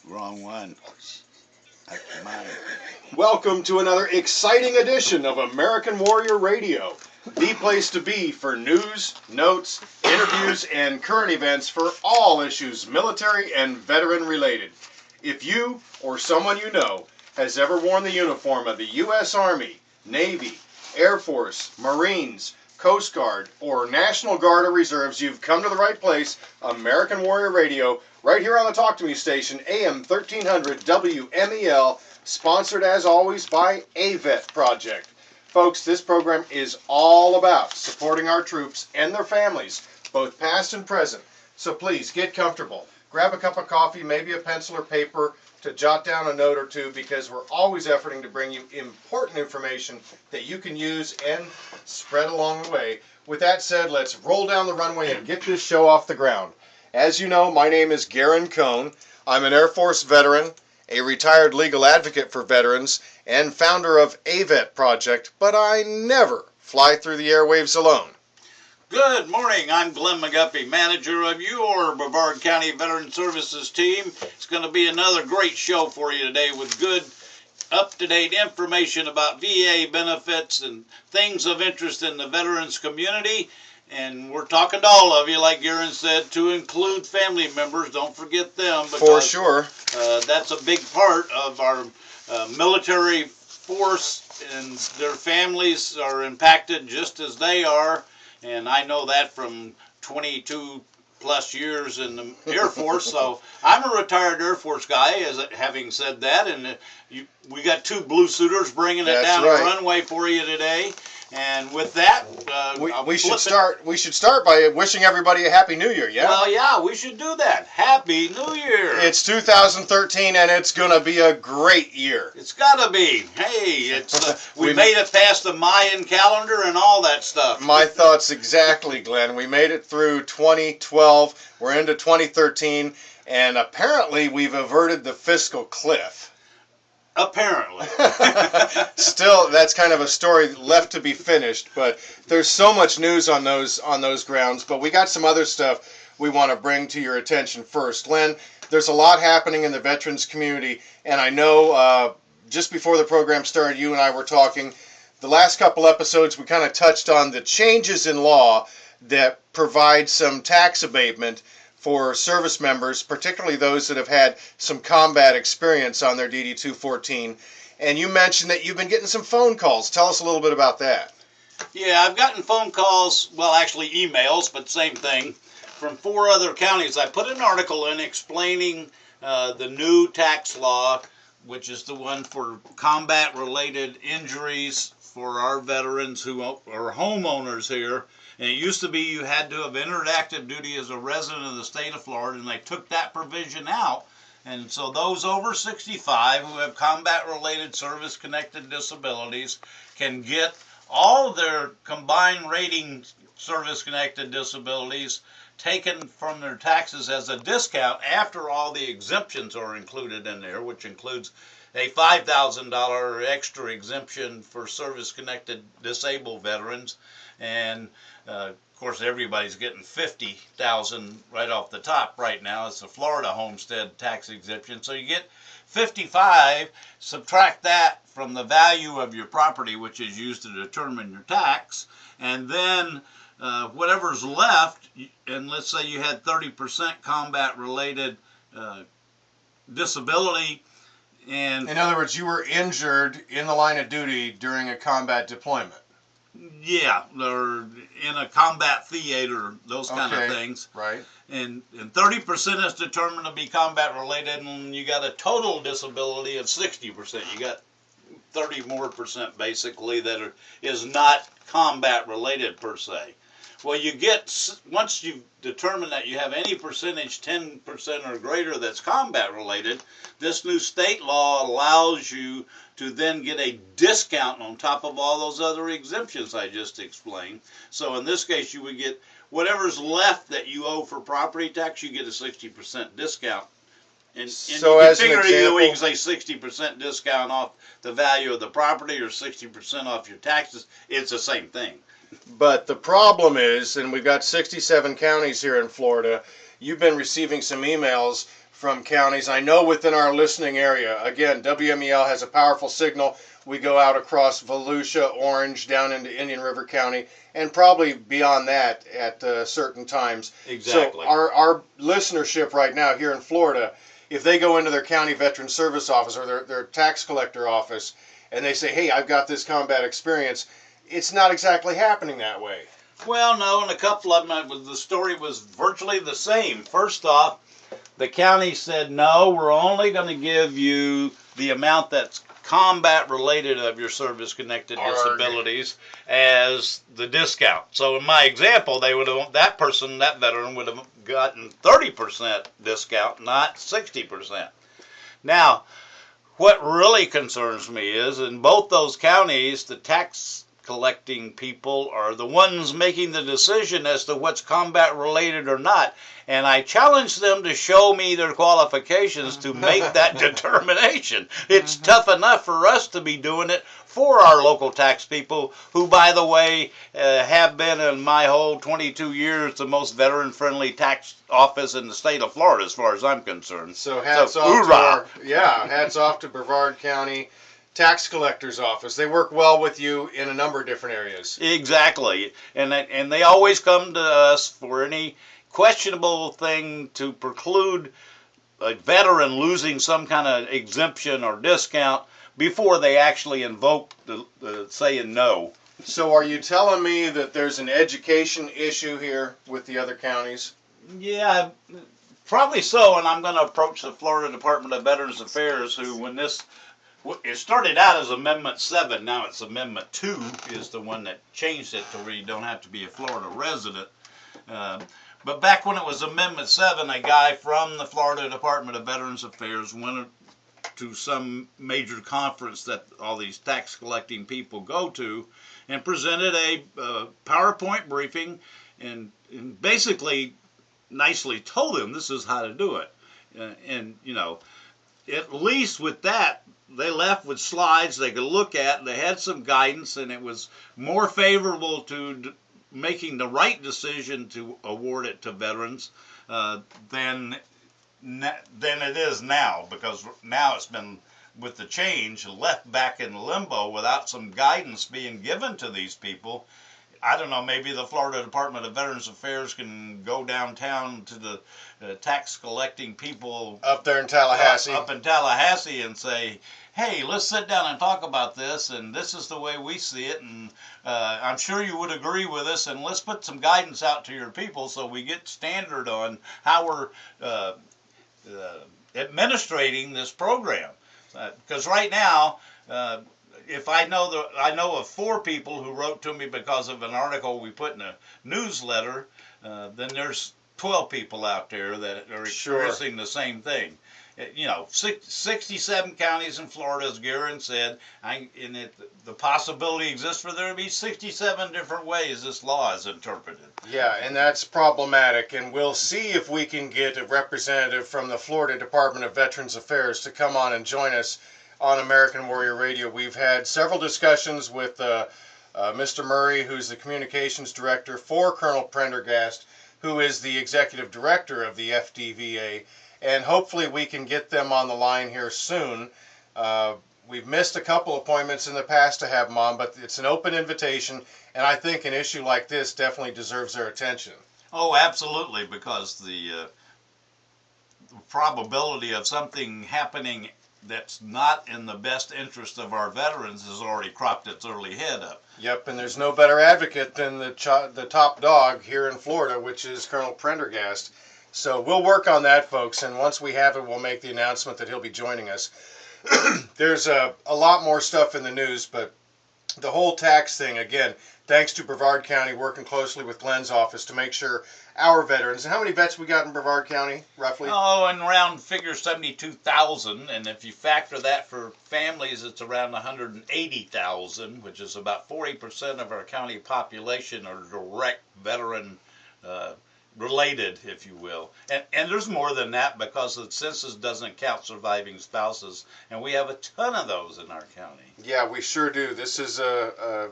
Wrong one. That's mine. Welcome to another exciting edition of American Warrior Radio, the place to be for news, notes, interviews, and current events for all issues military and veteran related. If you or someone you know has ever worn the uniform of the U.S. Army, Navy, Air Force, Marines, Coast Guard, or National Guard or Reserves, you've come to the right place. American Warrior Radio, right here on the Talk to Me station, AM 1300 WMEL, sponsored as always by eVet Project. Folks, this program is all about supporting our troops and their families, both past and present. So please get comfortable. Grab a cup of coffee, maybe a pencil or paper to jot down a note or two, because we're always efforting to bring you important information that you can use and spread along the way. With that said, let's roll down the runway and get this show off the ground. As you know, my name is Garen Cohn. I'm an Air Force veteran, a retired legal advocate for veterans, and founder of eVet Project, but I never fly through the airwaves alone. Good morning. I'm Glenn McGuffey, manager of your Brevard County Veteran Services team. It's going to be another great show for you today with good, up-to-date information about VA benefits and things of interest in the veterans community. And we're talking to all of you, like Garen said, to include family members. Don't forget them. For sure. That's a big part of our military force, and their families are impacted just as they are. And I know that from 22 plus years in the Air Force. So I'm a retired Air Force guy, having said that. And we got two blue suiters bringing it down the runway for you today. And with that, we should start by wishing everybody a Happy New Year, yeah? Well, yeah, we should do that. Happy New Year. It's 2013, and it's going to be a great year. It's got to be. Hey, we made it past the Mayan calendar and all that stuff. My thoughts exactly, Glenn. We made it through 2012. We're into 2013, and apparently we've averted the fiscal cliff. Apparently. Still, that's kind of a story left to be finished, but there's so much news on those grounds. But we got some other stuff we want to bring to your attention first. Len, there's a lot happening in the veterans community, and I know just before the program started, you and I were talking. The last couple episodes, we kind of touched on the changes in law that provide some tax abatement for service members, particularly those that have had some combat experience on their DD-214. And you mentioned that you've been getting some phone calls. Tell us a little bit about that. Yeah, I've gotten phone calls, well, actually emails, but same thing, from 4 other counties. I put an article in explaining the new tax law, which is the one for combat-related injuries for our veterans who are homeowners here. And it used to be you had to have entered active duty as a resident of the state of Florida, and they took that provision out. And so those over 65 who have combat-related service-connected disabilities can get all of their combined rating service-connected disabilities taken from their taxes as a discount after all the exemptions are included in there, which includes a $5,000 extra exemption for service-connected disabled veterans. And of course, everybody's getting $50,000 right off the top right now. It's a Florida homestead tax exemption. So you get $55,000, subtract that from the value of your property, which is used to determine your tax, and then whatever's left, and let's say you had 30% combat-related disability. And in other words, you were injured in the line of duty during a combat deployment. Yeah, or in a combat theater, those kind of things. Right. And 30% is determined to be combat related, and you got a total disability of 60%. You got 30 more percent basically that is not combat related per se. Well, you get, once you've determined that you have any percentage, 10% or greater, that's combat related, this new state law allows you to then get a discount on top of all those other exemptions I just explained. So in this case, you would get whatever's left that you owe for property tax, you get a 60% discount. And so you as can figure an example, either way, you can say 60% discount off the value of the property or 60% off your taxes. It's the same thing. But the problem is, and we've got 67 counties here in Florida, you've been receiving some emails from counties. I know within our listening area, again, WMEL has a powerful signal. We go out across Volusia, Orange, down into Indian River County, and probably beyond that at certain times. Exactly. So our listenership right now here in Florida, if they go into their county veteran service office or their tax collector office and they say, hey, I've got this combat experience, it's not exactly happening that way. Well, no, and a couple of them, the story was virtually the same. First off, the county said, no, we're only going to give you the amount that's combat related of your service connected disabilities as the discount. So in my example, they would have, that veteran would have gotten 30% discount, not 60%. Now, what really concerns me is in both those counties, the tax collecting people are the ones making the decision as to what's combat related or not. And I challenge them to show me their qualifications to make that determination. It's tough enough for us to be doing it for our local tax people, who, by the way, have been in my whole 22 years the most veteran-friendly tax office in the state of Florida, as far as I'm concerned. So hats off hats off to Brevard County Tax Collector's Office. They work well with you in a number of different areas. Exactly. And they always come to us for any questionable thing to preclude a veteran losing some kind of exemption or discount before they actually invoke the saying no. So are you telling me that there's an education issue here with the other counties? Yeah, probably so, and I'm going to approach the Florida Department of Veterans Affairs, who, when this, it started out as Amendment 7, now it's Amendment 2 is the one that changed it to where you don't have to be a Florida resident. But back when it was Amendment 7, a guy from the Florida Department of Veterans Affairs went to some major conference that all these tax collecting people go to and presented a PowerPoint briefing and basically nicely told them this is how to do it. And, you know, at least with that, they left with slides they could look at, and they had some guidance, and it was more favorable to making the right decision to award it to veterans than it is now, because now it's been, with the change, left back in limbo without some guidance being given to these people. I don't know, maybe the Florida Department of Veterans Affairs can go downtown to the tax collecting people up there in Tallahassee, and say, hey, let's sit down and talk about this, and this is the way we see it, and I'm sure you would agree with us, and let's put some guidance out to your people so we get standard on how we're administrating this program. Because right now, if I know of 4 people who wrote to me because of an article we put in a newsletter, then there's 12 people out there that are experiencing the same thing. You know, 67 counties in Florida, as Garen said, the possibility exists for there to be 67 different ways this law is interpreted. Yeah, and that's problematic, and we'll see if we can get a representative from the Florida Department of Veterans Affairs to come on and join us on American Warrior Radio. We've had several discussions with Mr. Murray, who's the communications director for Colonel Prendergast, who is the executive director of the FDVA, and hopefully we can get them on the line here soon. We've missed a couple appointments in the past to have them on, but it's an open invitation, and I think an issue like this definitely deserves their attention. Oh, absolutely, because the probability of something happening that's not in the best interest of our veterans has already cropped its early head up. Yep, and there's no better advocate than the top dog here in Florida, which is Colonel Prendergast. So we'll work on that, folks, and once we have it, we'll make the announcement that he'll be joining us. There's a lot more stuff in the news, but the whole tax thing, again, thanks to Brevard County working closely with Glenn's office to make sure our veterans, and how many vets we got in Brevard County, roughly? Oh, and around figure 72,000, and if you factor that for families, it's around 180,000, which is about 40% of our county population are direct veteran related, if you will. And there's more than that because the census doesn't count surviving spouses, and we have a ton of those in our county. Yeah, we sure do. This is a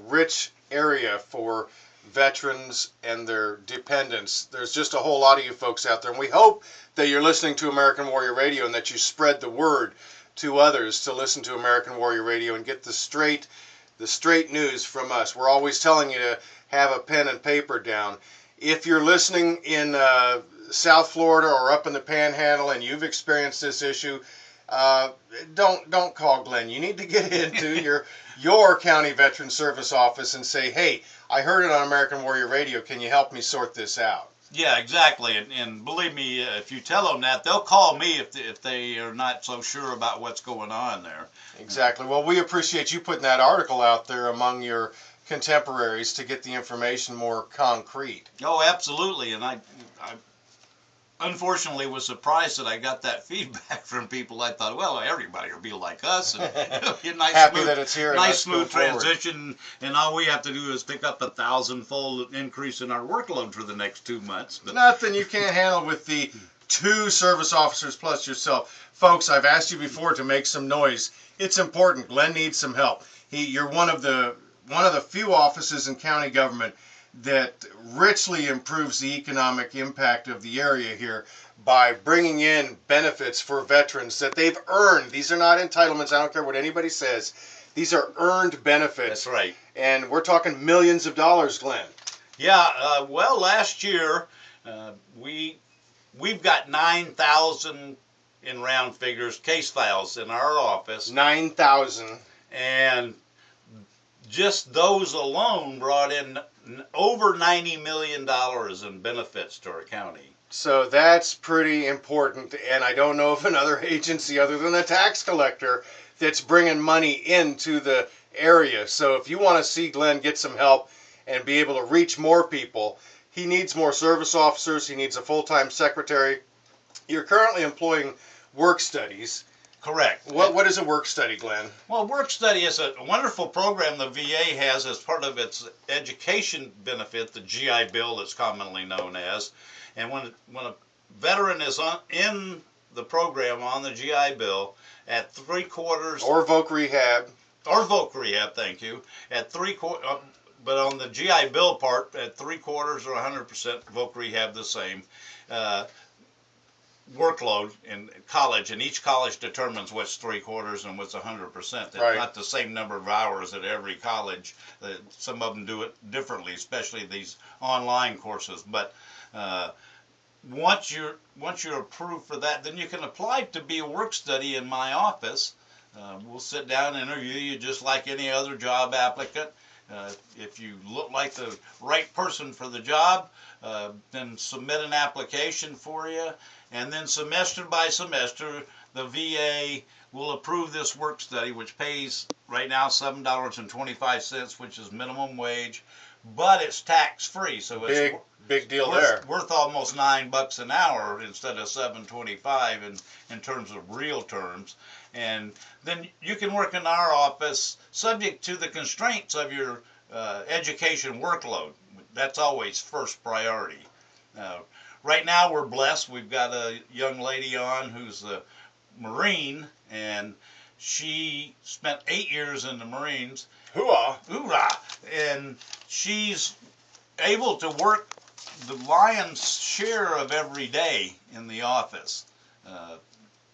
rich area for veterans and their dependents. There's just a whole lot of you folks out there, and we hope that you're listening to American Warrior Radio and that you spread the word to others to listen to American Warrior Radio and get the straight news from us. We're always telling you to have a pen and paper down. If you're listening in South Florida or up in the Panhandle and you've experienced this issue, don't call Glenn. You need to get into your county veteran service office and say, hey, I heard it on American Warrior Radio. Can you help me sort this out? Yeah, exactly. And believe me, if you tell them that, they'll call me if they are not so sure about what's going on there. Exactly. Well, we appreciate you putting that article out there among your contemporaries to get the information more concrete. Oh, absolutely. And I unfortunately was surprised that I got that feedback from people. I thought, well, everybody will be like us. And a nice Happy smooth, that it's here. Nice smooth transition, and all we have to do is pick up 1,000-fold increase in our workload for the next 2 months. But nothing you can't handle with the 2 service officers plus yourself. Folks, I've asked you before to make some noise. It's important. Glenn needs some help. You're one of the few offices in county government that richly improves the economic impact of the area here by bringing in benefits for veterans that they've earned. These are not entitlements. I don't care what anybody says. These are earned benefits. that's right. And we're talking millions of dollars, Glenn. Yeah, well, last year we've got 9,000 in round figures case files in our office. 9,000. And just those alone brought in over $90 million in benefits to our county. So that's pretty important, and I don't know of another agency other than the tax collector that's bringing money into the area. So if you want to see Glenn get some help and be able to reach more people, he needs more service officers, he needs a full-time secretary. You're currently employing work studies. Correct. What is a work study, Glenn? Well, work study is a wonderful program the VA has as part of its education benefit, the GI Bill that's commonly known as. And when a veteran is in the program on the GI Bill at 3/4 or VOC rehab, thank you, at 3/4, but on the GI Bill part at 3/4 or 100% VOC rehab the same. Workload in college, and each college determines what's 3/4 and what's 100%. It's right. Not the same number of hours at every college. Some of them do it differently, especially these online courses. But once you're approved for that, then you can apply to be a work study in my office. We'll sit down and interview you just like any other job applicant. If you look like the right person for the job, then submit an application for you. And then semester by semester, the VA will approve this work study, which pays right now $7.25, which is minimum wage, but it's tax-free, so it's big deal there. Worth almost $9 an hour instead of $7.25 in terms of real terms. And then you can work in our office subject to the constraints of your education workload. That's always first priority. Right now we're blessed. We've got a young lady on who's a Marine, and she spent 8 years in the Marines. Hoorah! Hoorah! And she's able to work the lion's share of every day in the office.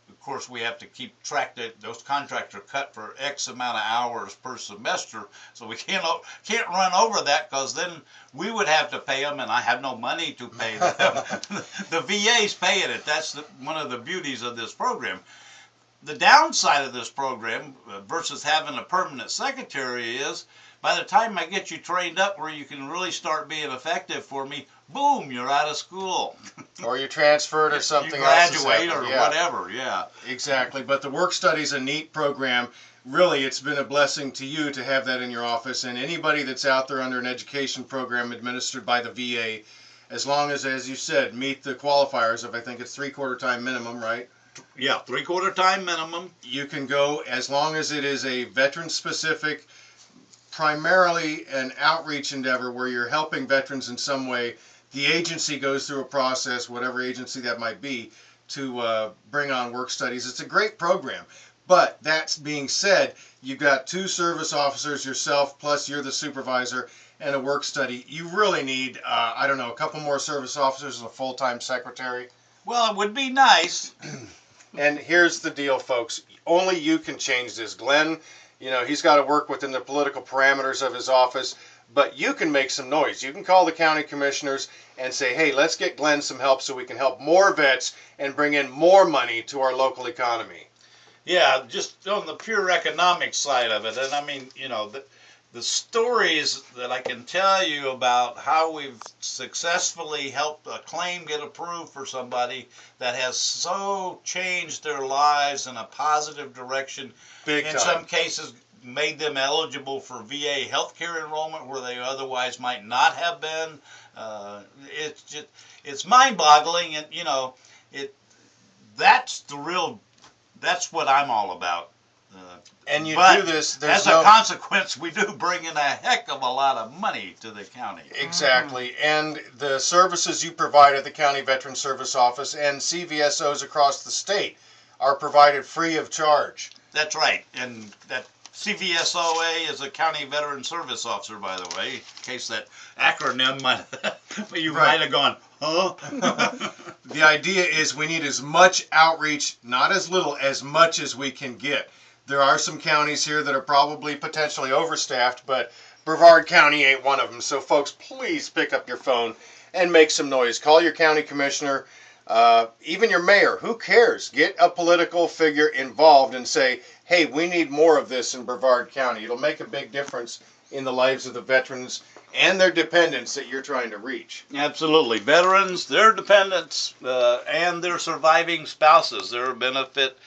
Of course, we have to keep track that those contracts are cut for X amount of hours per semester, so we can't run over that, because then we would have to pay them, and I have no money to pay them. The VA's paying it. That's one of the beauties of this program. The downside of this program versus having a permanent secretary is, by the time I get you trained up where you can really start being effective for me, boom, you're out of school. Or you transfer to something you else. graduate or whatever, yeah. Exactly. But the work study's a neat program. Really, it's been a blessing to you to have that in your office. And anybody that's out there under an education program administered by the VA, as long as you said, meet the qualifiers of, I think it's 3/4 time minimum, right? Yeah, 3/4 time minimum. You can go as long as it is a veteran-specific, primarily an outreach endeavor where you're helping veterans in some way. The agency goes through a process, whatever agency that might be, to bring on work studies. It's a great program. But that being said, you've got 2 service officers, yourself, plus you're the supervisor, and a work study, you really need, I don't know, a couple more service officers and a full-time secretary. Well, it would be nice. And here's the deal, folks. Only you can change this. Glenn, he's got to work within the political parameters of his office, but you can make some noise. You can call the county commissioners and say, hey, let's get Glenn some help so we can help more vets and bring in more money to our local economy. Yeah, just on the pure economic side of it. And I mean, the stories that I can tell you about how we've successfully helped a claim get approved for somebody that has so changed their lives in a positive direction. Big in time. some cases, made them eligible for VA healthcare enrollment where they otherwise might not have been. It's mind-boggling, and that's what I'm all about. And you but do this, as a consequence, we do bring in a heck of a lot of money to the county. Exactly. And the services you provide at the County Veteran Service Office and CVSOs across the state are provided free of charge. That's right. And that CVSOA is a County Veteran Service Officer, by the way, in case that acronym might have gone, huh? The idea is we need as much outreach, not as little, as much as we can get. There are some counties here that are probably potentially overstaffed, but Brevard County ain't one of them. So, folks, please pick up your phone and make some noise. Call your county commissioner, even your mayor. Who cares? Get a political figure involved and say, hey, we need more of this in Brevard County. It'll make a big difference in the lives of the veterans and their dependents that you're trying to reach. Absolutely. Veterans, their dependents, and their surviving spouses. There are benefit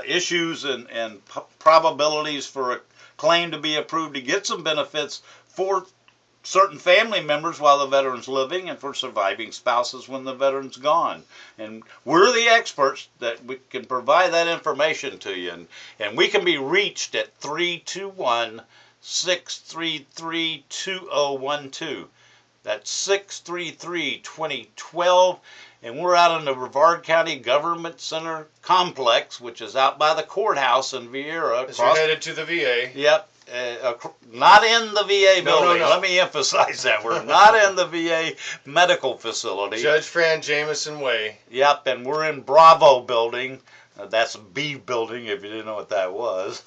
issues and probabilities for a claim to be approved to get some benefits for certain family members while the veteran's living and for surviving spouses when the veteran's gone. And we're the experts that we can provide that information to you. And we can be reached at 321-633-2012. That's 633-2012. And we're out in the Brevard County Government Center Complex, which is out by the courthouse in Vieira. As you're headed to the VA. Yep. Not in the VA building. No. Let me emphasize that. We're not in the VA medical facility. Judge Fran Jameson Way. Yep, and we're in Bravo building. That's B building, if you didn't know what that was.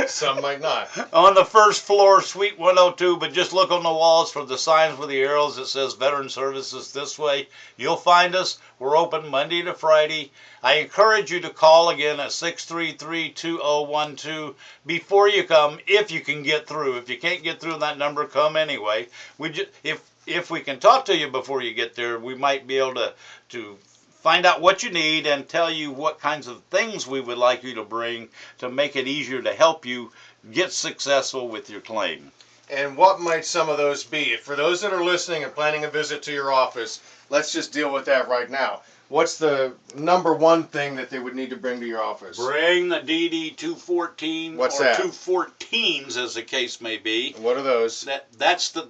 Some might not. On the first floor, Suite 102, but just look on the walls for the signs with the arrows that says Veteran Services this way. You'll find us. We're open Monday to Friday. I encourage you to call again at 633-2012 before you come, if you can get through. If you can't get through that number, come anyway. If we can talk to you before you get there, we might be able to find out what you need and tell you what kinds of things we would like you to bring to make it easier to help you get successful with your claim. And what might some of those be? For those that are listening and planning a visit to your office, let's just deal with that right now. What's the number one thing that they would need to bring to your office? Bring the DD-214 What's or that? 214s, as the case may be. What are those? That's the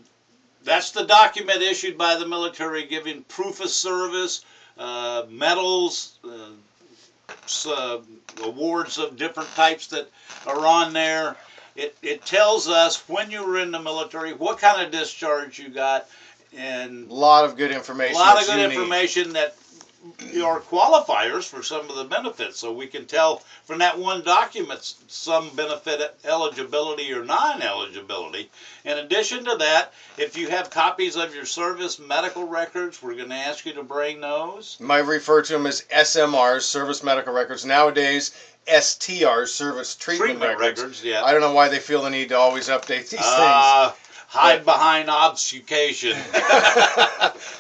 document issued by the military giving proof of service, medals, awards of different types that are on there. It tells us when you were in the military, what kind of discharge you got, and a lot of good information. A lot of good information that are qualifiers for some of the benefits. So we can tell from that one document some benefit eligibility or non-eligibility. In addition to that, if you have copies of your service medical records, we're going to ask you to bring those. You might refer to them as SMRs, service medical records. Nowadays, STRs, service treatment records. Yeah. I don't know why they feel the need to always update these things. Hide behind obfuscation.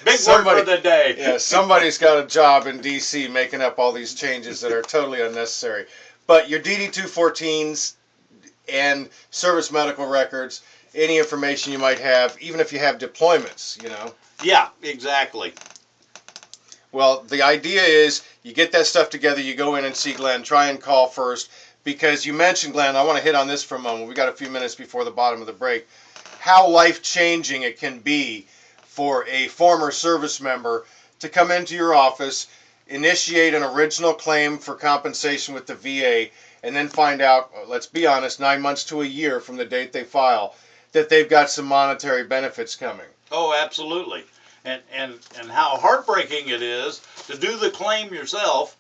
Big word for the day. Yeah, somebody's got a job in D.C. making up all these changes that are totally unnecessary. But your DD-214s and service medical records, any information you might have, even if you have deployments, Yeah, exactly. Well, the idea is you get that stuff together, you go in and see Glenn, try and call first, because you mentioned, Glenn, I want to hit on this for a moment. We got a few minutes before the bottom of the break. How life-changing it can be for a former service member to come into your office, initiate an original claim for compensation with the VA, and then find out, let's be honest, 9 months to a year from the date they file, that they've got some monetary benefits coming. Oh, absolutely. And how heartbreaking it is to do the claim yourself,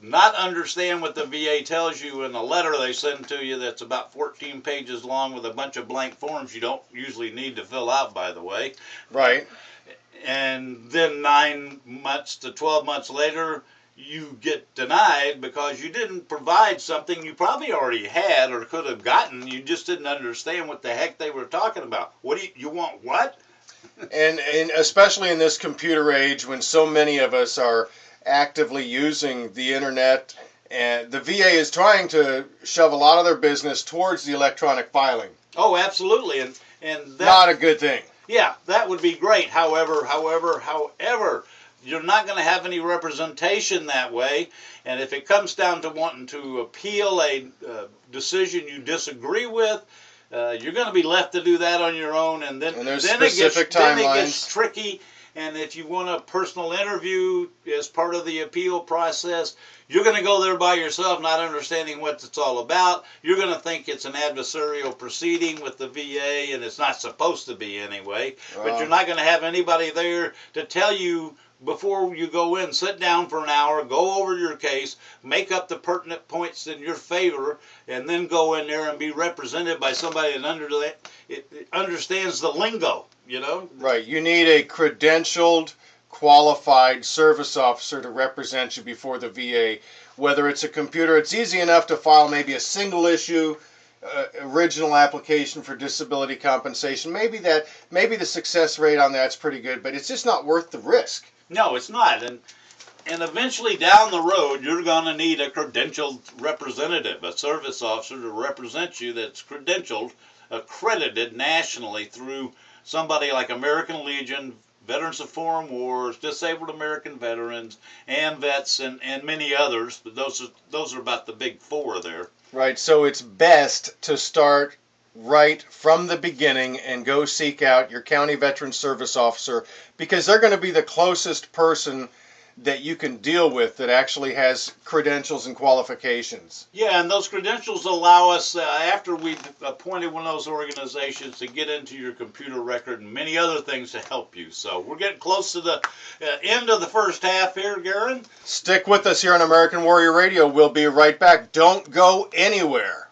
not understand what the VA tells you in a letter they send to you that's about 14 pages long with a bunch of blank forms you don't usually need to fill out, by the way. Right. And then 9 months to 12 months later, you get denied because you didn't provide something you probably already had or could have gotten. You just didn't understand what the heck they were talking about. What do you want what? And especially in this computer age when so many of us are actively using the internet, and the VA is trying to shove a lot of their business towards the electronic filing. Oh, absolutely. And that, not a good thing. Yeah, that would be great. However, you're not going to have any representation that way. And if it comes down to wanting to appeal a decision you disagree with, you're going to be left to do that on your own. And then there's then specific then it timelines. gets tricky. And if you want a personal interview as part of the appeal process, you're going to go there by yourself, not understanding what it's all about. You're going to think it's an adversarial proceeding with the VA, and it's not supposed to be anyway. But you're not going to have anybody there to tell you before you go in. Sit down for an hour, go over your case, make up the pertinent points in your favor, and then go in there and be represented by somebody that understands the lingo. You know? Right. You need a credentialed, qualified service officer to represent you before the VA. Whether it's a computer, it's easy enough to file maybe a single issue original application for disability compensation. Maybe the success rate on that's pretty good, but it's just not worth the risk. No, it's not. And eventually down the road, you're going to need a credentialed representative, a service officer to represent you that's credentialed, accredited nationally through somebody like American Legion, Veterans of Foreign Wars, Disabled American Veterans, AMVETS, and many others. But those are about the big four there. Right, so it's best to start right from the beginning and go seek out your county veteran service officer, because they're going to be the closest person that you can deal with that actually has credentials and qualifications. Yeah, and those credentials allow us, after we've appointed one of those organizations, to get into your computer record and many other things to help you. So we're getting close to the end of the first half here, Garen. Stick with us here on American Warrior Radio. We'll be right back. Don't go anywhere.